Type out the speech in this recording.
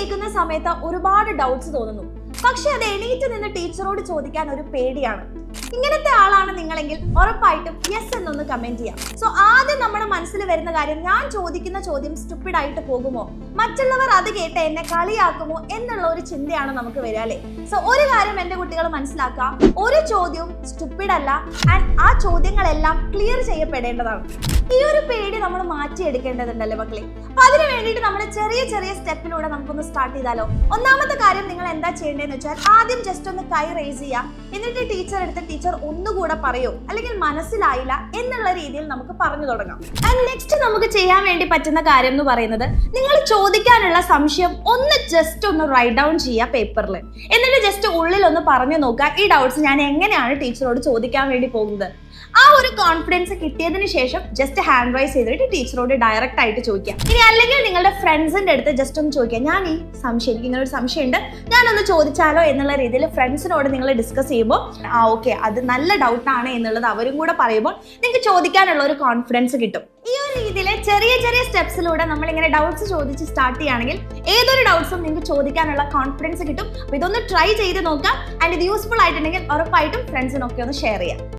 കേൾക്കുന്ന സമയത്ത് ഒരുപാട് ഡൗട്ട്സ് തോന്നുന്നു. പക്ഷെ അത് എണീറ്റ് നിന്ന് ടീച്ചറോട് ചോദിക്കാൻ ഒരു പേടിയാണ്. ഇങ്ങനത്തെ ആളാണ് നിങ്ങളെങ്കിൽ ഉറപ്പായിട്ടും യെസ് എന്നൊന്ന് കമന്റ് ചെയ്യാം. സോ ആദ്യം നമ്മുടെ മനസ്സിൽ വരുന്ന കാര്യം, ഞാൻ ചോദിക്കുന്ന ചോദ്യം സ്റ്റുപ്പിഡ് ആയിട്ട് പോകുമോ, മറ്റുള്ളവർ അത് കേട്ട് എന്നെ കളിയാക്കുമോ എന്നുള്ള ഒരു ചിന്തയാണ് നമുക്ക് വരിക അല്ലേ. സോ ഒരു കാര്യം എന്റെ കുട്ടികൾ മനസ്സിലാക്കുക, ഒരു ചോദ്യവും സ്റ്റുപ്പിഡ് അല്ല, ആൻഡ് ആ ചോദ്യങ്ങളെല്ലാം ക്ലിയർ ചെയ്യപ്പെടേണ്ടതാണ്. ഈ ഒരു പേടി നമ്മൾ മാറ്റിയെടുക്കേണ്ടതുണ്ടല്ലേ മക്കളെ. അപ്പൊ അതിന് വേണ്ടിയിട്ട് നമ്മുടെ ചെറിയ ചെറിയ സ്റ്റെപ്പിലൂടെ നമുക്കൊന്ന് സ്റ്റാർട്ട് ചെയ്താലോ. ഒന്നാമത്തെ കാര്യം നിങ്ങൾ എന്താ ചെയ്യേണ്ടതെന്ന് വെച്ചാൽ, ആദ്യം ജസ്റ്റ് ഒന്ന് കൈ റേസ് ചെയ്യാം. എന്നിട്ട് ടീച്ചർ എടുത്ത് ടീച്ചർ ഒന്നുകൂടെ പറയോ, അല്ലെങ്കിൽ മനസ്സിലായില്ല എന്നുള്ള രീതിയിൽ നമുക്ക് പറഞ്ഞു തുടങ്ങാം. ആൻഡ് നെക്സ്റ്റ് നമുക്ക് ചെയ്യാൻ വേണ്ടി പറ്റുന്ന കാര്യം എന്ന് പറയുന്നത്, നിങ്ങൾ ചോദിക്കാനുള്ള സംശയം ഒന്ന് ജസ്റ്റ് ഒന്ന് റൈറ്റ് ഡൗൺ ചെയ്യുക പേപ്പറിൽ. എന്നിട്ട് ജസ്റ്റ് ഉള്ളിൽ ഒന്ന് പറഞ്ഞു നോക്കുക, ഈ ഡൗട്ട്സ് ഞാൻ എങ്ങനെയാണ് ടീച്ചറോട് ചോദിക്കാൻ വേണ്ടി പോകുന്നത്. ആ ഒരു കോൺഫിഡൻസ് കിട്ടിയതിന് ശേഷം ജസ്റ്റ് ഹാൻഡ് റൈസ് ചെയ്തിട്ട് ടീച്ചറോട് ഡയറക്റ്റ് ആയിട്ട് ചോദിക്കാം. ഇനി അല്ലെങ്കിൽ നിങ്ങളുടെ ഫ്രണ്ട്സിന്റെ അടുത്ത് ജസ്റ്റ് ഒന്ന് ചോദിക്കാം, ഞാൻ ഈ സംശയം, എനിക്ക് ഇങ്ങനെ ഒരു സംശയം ഉണ്ട്, ഞാനൊന്ന് ചോദിച്ചാലോ എന്നുള്ള രീതിയിൽ ഫ്രണ്ട്സിനോട് നിങ്ങൾ ഡിസ്കസ് ചെയ്യുമ്പോൾ, ഓക്കെ അത് നല്ല ഡൗട്ടാണ് എന്നുള്ളത് അവരും കൂടെ പറയുമ്പോൾ നിങ്ങൾക്ക് ചോദിക്കാനുള്ള ഒരു കോൺഫിഡൻസ് കിട്ടും. ഈ ഒരു രീതിയിൽ ചെറിയ ചെറിയ സ്റ്റെപ്സിലൂടെ നമ്മൾ ഇങ്ങനെ ഡൗട്ട്സ് ചോദിച്ച് സ്റ്റാർട്ട് ചെയ്യുകയാണെങ്കിൽ ഏതൊരു ഡൗട്ട്സും നിങ്ങൾക്ക് ചോദിക്കാനുള്ള കോൺഫിഡൻസ് കിട്ടും. അപ്പോൾ ഇതൊന്ന് ട്രൈ ചെയ്ത് നോക്കാം. ആൻഡ് ഇത് യൂസ്ഫുൾ ആയിട്ടുണ്ടെങ്കിൽ ഉറപ്പായിട്ടും ഫ്രണ്ട്സിനൊക്കെ ഒന്ന് ഷെയർ ചെയ്യാം.